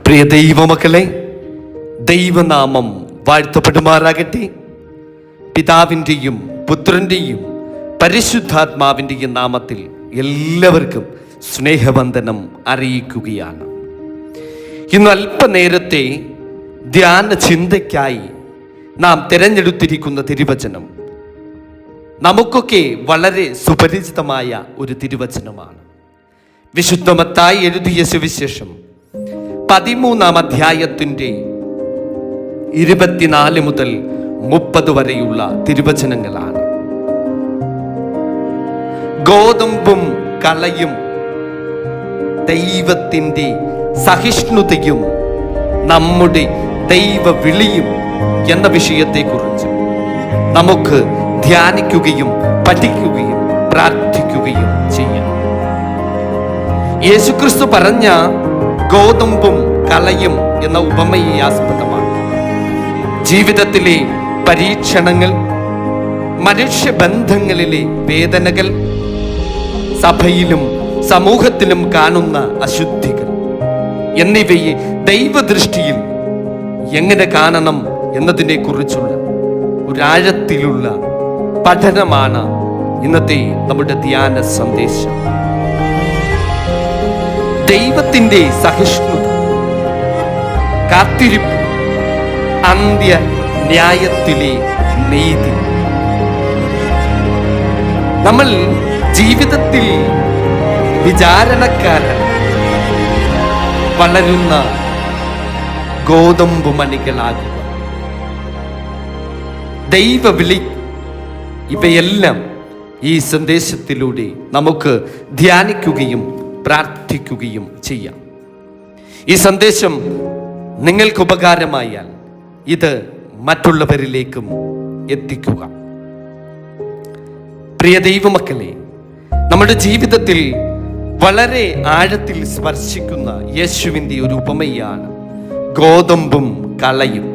പ്രിയ ദൈവമക്കളെ, ദൈവനാമം വാഴ്ത്തപ്പെടുമാറാകട്ടെ. പിതാവിൻ്റെയും പുത്രൻ്റെയും പരിശുദ്ധാത്മാവിൻ്റെയും നാമത്തിൽ എല്ലാവർക്കും സ്നേഹവന്ദനം അറിയിക്കുകയാണ്. ഇന്ന് അല്പനേരത്തെ ധ്യാന ചിന്തയ്ക്കായി നാം തിരഞ്ഞെടുത്തിരിക്കുന്ന തിരുവചനം നമുക്കൊക്കെ വളരെ സുപരിചിതമായ ഒരു തിരുവചനമാണ്. വിശുദ്ധ മത്തായി എഴുതിയ സുവിശേഷം 13-ാം അധ്യായത്തിൻ്റെ 24 മുതൽ 30 വരെയുള്ള തിരുവചനങ്ങളാണ്. ഗോതമ്പും കളയും ദൈവത്തിൻ്റെ സഹിഷ്ണുതയും നമ്മുടെ ദൈവ വിളിയും എന്ന വിഷയത്തെക്കുറിച്ച് നമുക്ക് ധ്യാനിക്കുകയും പഠിക്കുകയും പ്രാർത്ഥിക്കുകയും ചെയ്യാം. യേശുക്രിസ്തു പറഞ്ഞ ഗോതമ്പും കളയും എന്ന ഉപമയെ ആസ്പദമാക്കി ജീവിതത്തിലെ പരീക്ഷണങ്ങൾ, മനുഷ്യബന്ധങ്ങളിലെ വേദനകൾ, സഭയിലും സമൂഹത്തിലും കാണുന്ന അശുദ്ധികൾ എന്നിവയെ ദൈവദൃഷ്ടിയിൽ എങ്ങനെ കാണണം എന്നതിനെ കുറിച്ചുള്ള ഒരാഴത്തിലുള്ള പഠനമാണ് ഇന്നത്തെ നമ്മുടെ ധ്യാന സന്ദേശം. ദൈവത്തിൻ്റെ സഹിഷ്ണുത, കാത്തിരിപ്പ്, അന്ത്യ ന്യായത്തിലെ നീതി. നമ്മൾ ജീവിതത്തിൽ വിചാരണക്കാരൻ വളരുന്ന ഗോതമ്പ് മണികളാകുക. ദൈവവിളി, ഇവയെല്ലാം ഈ സന്ദേശത്തിലൂടെ നമുക്ക് ധ്യാനിക്കുകയും പ്രാർത്ഥിക്കുകയും ചെയ്യാം. ഈ സന്ദേശം നിങ്ങൾക്ക് ഉപകാരമായാൽ ഇത് മറ്റുള്ളവരിലേക്കും എത്തിക്കുക. പ്രിയ ദൈവമക്കളെ, നമ്മുടെ ജീവിതത്തിൽ വളരെ ആഴത്തിൽ സ്പർശിക്കുന്ന യേശുവിൻ്റെ ഒരു ഉപമയാണ് ഗോതമ്പും കളയും.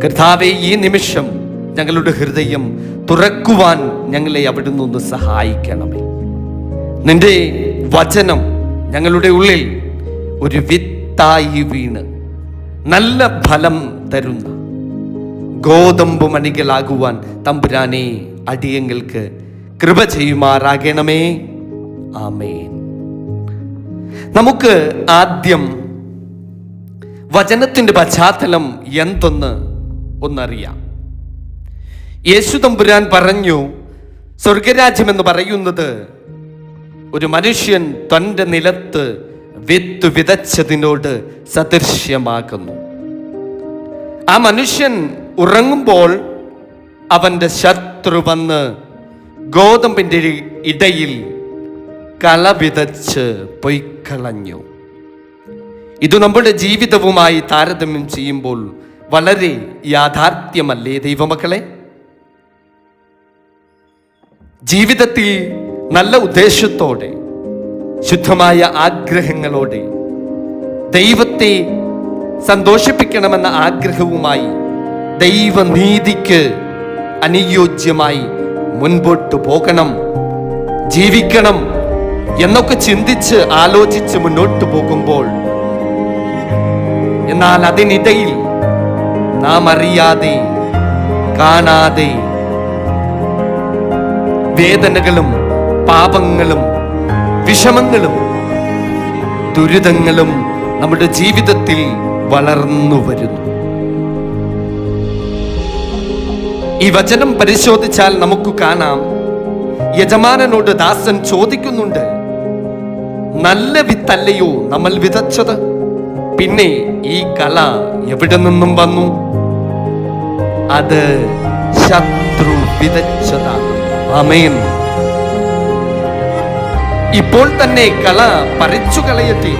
കർത്താവേ, ഈ നിമിഷം ഞങ്ങളുടെ ഹൃദയം തുറക്കുവാൻ ഞങ്ങളെ അവിടുന്ന് ഒന്ന് സഹായിക്കണമേ. നിന്റെ വചനം ഞങ്ങളുടെ ഉള്ളിൽ ഒരു വിത്തായി വീണ് നല്ല ഫലം തരുന്ന ഗോതമ്പ് മണികളാകുവാൻ തമ്പുരാനെ അടിയങ്ങൾക്ക് കൃപ ചെയ്യുമാറാകണമേ. ആമേൻ. നമുക്ക് ആദ്യം വചനത്തിൻ്റെ പശ്ചാത്തലം എന്തെന്ന് ഒന്നറിയാം. യേശു തമ്പുരാൻ പറഞ്ഞു, സ്വർഗരാജ്യം എന്ന് പറയുന്നത് ഒരു മനുഷ്യൻ തൻ്റെ നിലത്ത് വിത്ത് വിതച്ചതിനോട് സദൃശ്യമാകുന്നു. ആ മനുഷ്യൻ ഉറങ്ങുമ്പോൾ അവൻ്റെ ശത്രു വന്ന് ഗോതമ്പിൻ്റെ ഇടയിൽ കള വിതച്ച് പൊയ്ക്കളഞ്ഞു. ഇത് നമ്മുടെ ജീവിതവുമായി താരതമ്യം ചെയ്യുമ്പോൾ വളരെ യാഥാർത്ഥ്യമല്ലേ ദൈവമക്കളെ? ജീവിതത്തിൽ നല്ല ഉദ്ദേശത്തോടെ, ശുദ്ധമായ ആഗ്രഹങ്ങളോടെ, ദൈവത്തെ സന്തോഷിപ്പിക്കണമെന്ന ആഗ്രഹവുമായി, ദൈവനീതിക്ക് അനുയോജ്യമായി മുൻപോട്ട് പോകണം, ജീവിക്കണം എന്നൊക്കെ ചിന്തിച്ച് ആലോചിച്ച് മുന്നോട്ട് പോകുമ്പോൾ, എന്നാൽ അതിനിടയിൽ നാം അറിയാതെ കാണാതെ വേദനകളും പാപങ്ങളും വിഷമങ്ങളും ദുരിതങ്ങളും നമ്മുടെ ജീവിതത്തിൽ വളർന്നു വരുന്നു. ഈ വചനം പരിശോധിച്ചാൽ നമുക്ക് കാണാം, യജമാനനോട് ദാസൻ ചോദിക്കുന്നുണ്ട്, നല്ല വിത്തല്ലയോ നമ്മൾ വിതച്ചത്? പിന്നെ ഈ കള എവിടെ നിന്നും വന്നു? അത് ശത്രു വിതച്ചതാണ്. ആമേൻ. ഇപ്പോൾ തന്നെ കള പറിച്ചു കളയട്ടെ.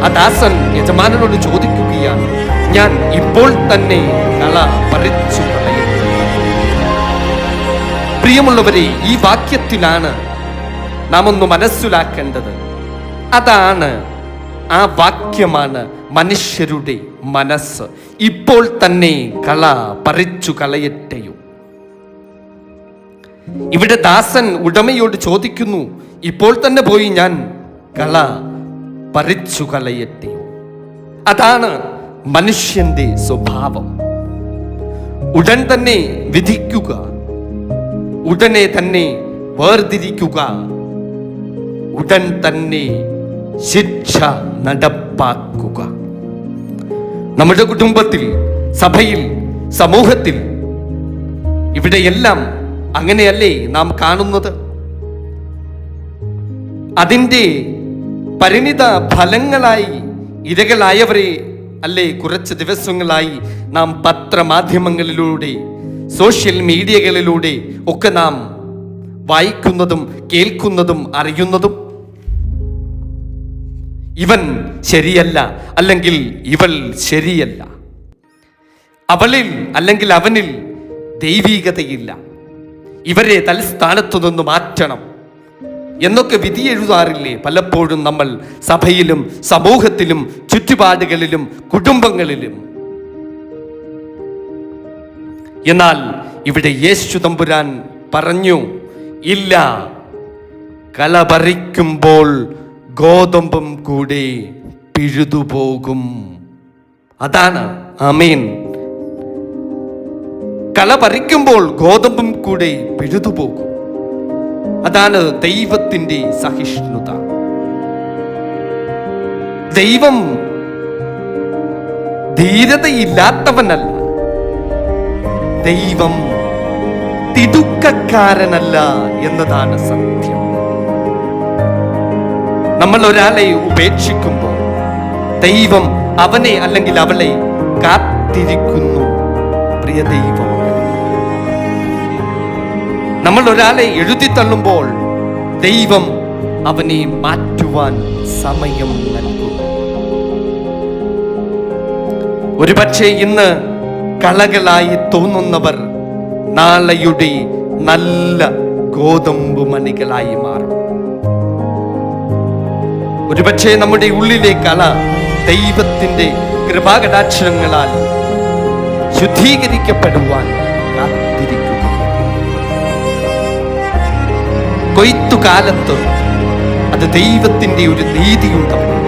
ആ ദാസൻ യജമാനനോട് ചോദിക്കുകയാണ്, ഞാൻ ഇപ്പോൾ തന്നെ കള പറിച്ചു കളയട്ടെ. പ്രിയമുള്ളവരെ, ഈ വാക്യത്തിലാണ് നാം ഒന്ന് മനസ്സിലാക്കേണ്ടത്. അതാണ്, ആ വാക്യമാണ് മനുഷ്യരുടെ മനസ്സ്. ഇപ്പോൾ തന്നെ കള പറിച്ചു കളയട്ടെയോ. ഇവിടെ ദാസൻ ഉടമയോട് ചോദിക്കുന്നു, ഇപ്പോൾ തന്നെ പോയി ഞാൻ കള പറിച്ചു കളയട്ടെയോ? അതാണ് മനുഷ്യന്റെ സ്വഭാവം. ഉടൻ തന്നെ വിധിക്കുക, ഉടനെ തന്നെ വേർതിരിക്കുക, ഉടൻ തന്നെ ശിക്ഷ നടപ്പാക്കുക. നമ്മുടെ കുടുംബത്തിൽ, സഭയിൽ, സമൂഹത്തിൽ, ഇവിടെയെല്ലാം അങ്ങനെയല്ലേ നാം കാണുന്നത്? അതിൻ്റെ പരിണിത ഫലങ്ങളായി ഇരകളായവരെ അല്ലേ കുറച്ച് ദിവസങ്ങളായി നാം പത്രമാധ്യമങ്ങളിലൂടെ, സോഷ്യൽ മീഡിയകളിലൂടെ ഒക്കെ നാം വായിക്കുന്നതും കേൾക്കുന്നതും അറിയുന്നതും? ഇവൻ ശരിയല്ല, അല്ലെങ്കിൽ ഇവൾ ശരിയല്ല, അവളിൽ അല്ലെങ്കിൽ അവനിൽ ദൈവീകതയില്ല, ഇവരെ തൽസ്ഥാനത്തു നിന്ന് മാറ്റണം എന്നൊക്കെ വിധി എഴുതാറില്ലേ പലപ്പോഴും നമ്മൾ സഭയിലും സമൂഹത്തിലും ചുറ്റുപാടുകളിലും കുടുംബങ്ങളിലും? എന്നാൽ ഇവിടെ യേശു തമ്പുരാൻ പറഞ്ഞു, ഇല്ല, കള പറിക്കുമ്പോൾ ഗോതമ്പും കൂടെ പിഴുതുപോകും. അതാണ് ആമേൻ. കള പറിക്കുമ്പോൾ ഗോതമ്പും കൂടെ പിഴുതുപോകും. അതാണ് ദൈവത്തിന്റെ സഹിഷ്ണുത. ദൈവം ധീരതയില്ലാത്തവനല്ല, ദൈവം തിടുക്കക്കാരനല്ല എന്നതാണ് സത്യം. നമ്മൾ ഒരാളെ ഉപേക്ഷിക്കുമ്പോൾ ദൈവം അവനെ അല്ലെങ്കിൽ അവളെ കാത്തിരിക്കുന്നു. പ്രിയ ദൈവം, നമ്മൾ ഒരാളെ എഴുതി തള്ളുമ്പോൾ ദൈവം അവനെ മാറ്റുവാൻ സമയം നൽകും. ഒരുപക്ഷെ ഇന്ന് കളകളായി തോന്നുന്നവർ നാളെയുടെ നല്ല ഗോതമ്പ് മണികളായി മാറും. ഒരുപക്ഷെ നമ്മുടെ ഉള്ളിലെ കള ദൈവത്തിന്റെ കൃപാകടാക്ഷരങ്ങളാൽ ശുദ്ധീകരിക്കപ്പെടുവാൻ കാത്തിരിക്കുക. കൊയ്ത്തുകാലത്ത് അത് ദൈവത്തിന്റെ ഒരു നീതിയുണ്ടാവും.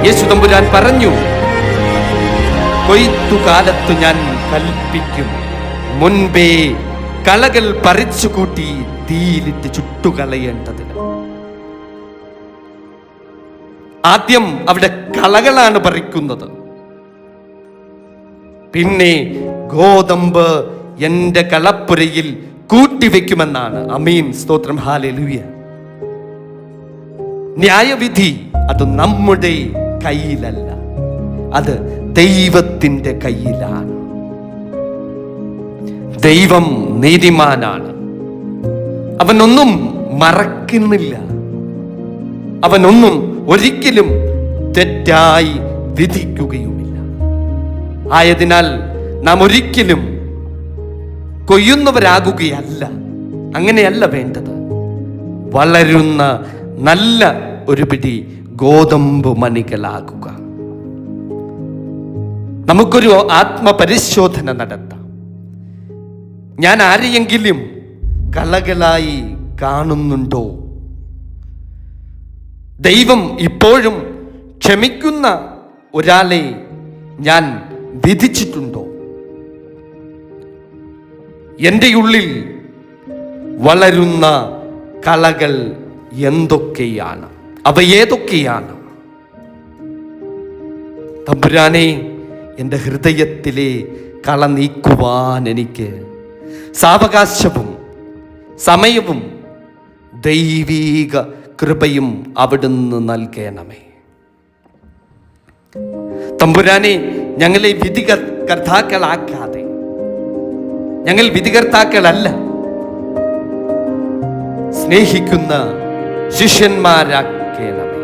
യേശു തമ്പുരാൻ പറഞ്ഞു, കൊയ്ത്തുകാലത്ത് ഞാൻ കൽപ്പിക്കും, മുൻപേ കളകൾ പറിച്ചുകൂട്ടി തീയിലിട്ട് ചുട്ടുകളയേണ്ടതിന്. ആദ്യം അവിടെ കളകളാണ് പറിക്കുന്നത്, പിന്നെ ഗോതമ്പ് എന്റെ കളപ്പുരയിൽ കൂട്ടിവെക്കുമെന്നാണ്. അമീൻ, സ്തോത്രം, ഹല്ലേലൂയ. ന്യായവിധി അത് നമ്മുടെ കയ്യിലല്ല, അത് ദൈവത്തിന്റെ കയ്യിലാണ്. ദൈവം നീതിമാനാണ്, അവനൊന്നും മറക്കുന്നില്ല, അവനൊന്നും ഒരിക്കലും തെറ്റായി വിധിക്കുകയുമില്ല. ആയതിനാൽ നാം ഒരിക്കലും കൊയ്യുന്നവരാകുകയല്ല, അങ്ങനെയല്ല വേണ്ടത്. വളരുന്ന നല്ല ഒരു പിടി ഗോതമ്പ് മണികളാകുക. നമുക്കൊരു ആത്മപരിശോധന നടത്താം. ഞാൻ ആരെയെങ്കിലും കളകളായി കാണുന്നുണ്ടോ? ദൈവം ഇപ്പോഴും ക്ഷമിക്കുന്ന ഒരാളെ ഞാൻ വിധിച്ചിട്ടുണ്ടോ? എൻ്റെ ഉള്ളിൽ വളരുന്ന കളകൾ എന്തൊക്കെയാണ്? അവ ഏതൊക്കെയാണ്? തമ്പുരാനെ, എൻ്റെ ഹൃദയത്തിലെ കള നീക്കുവാൻ എനിക്ക് സാവകാശവും സമയവും ദൈവീക കൃപയും അവിടുന്ന് നൽകണമേ. തമ്പുരാനെ, ഞങ്ങളെ വിധികർത്താക്കളാക്കാതെ, ഞങ്ങൾ വിധികർത്താക്കളല്ല, സ്നേഹിക്കുന്ന ശിഷ്യന്മാരാക്കണമേ.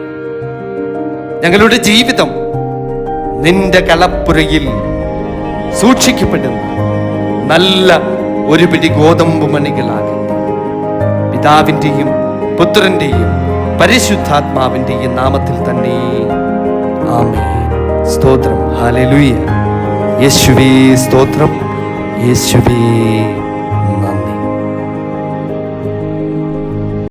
ഞങ്ങളുടെ ജീവിതം നിന്റെ കളപ്പുരയിൽ സൂക്ഷിക്കപ്പെടുന്ന നല്ല ഒരു പിടി ഗോതമ്പ് മണികളാകട്ടെ. പിതാവിൻ്റെയും പുത്രന്റെയും പരിശുദ്ധാത്മാവിൻ്റെയും നാമത്തിൽ തന്നെ ആമേൻ. സ്തോത്രം, ഹല്ലേലൂയ. യേശുവേ സ്തോത്രം, യേശുവേ.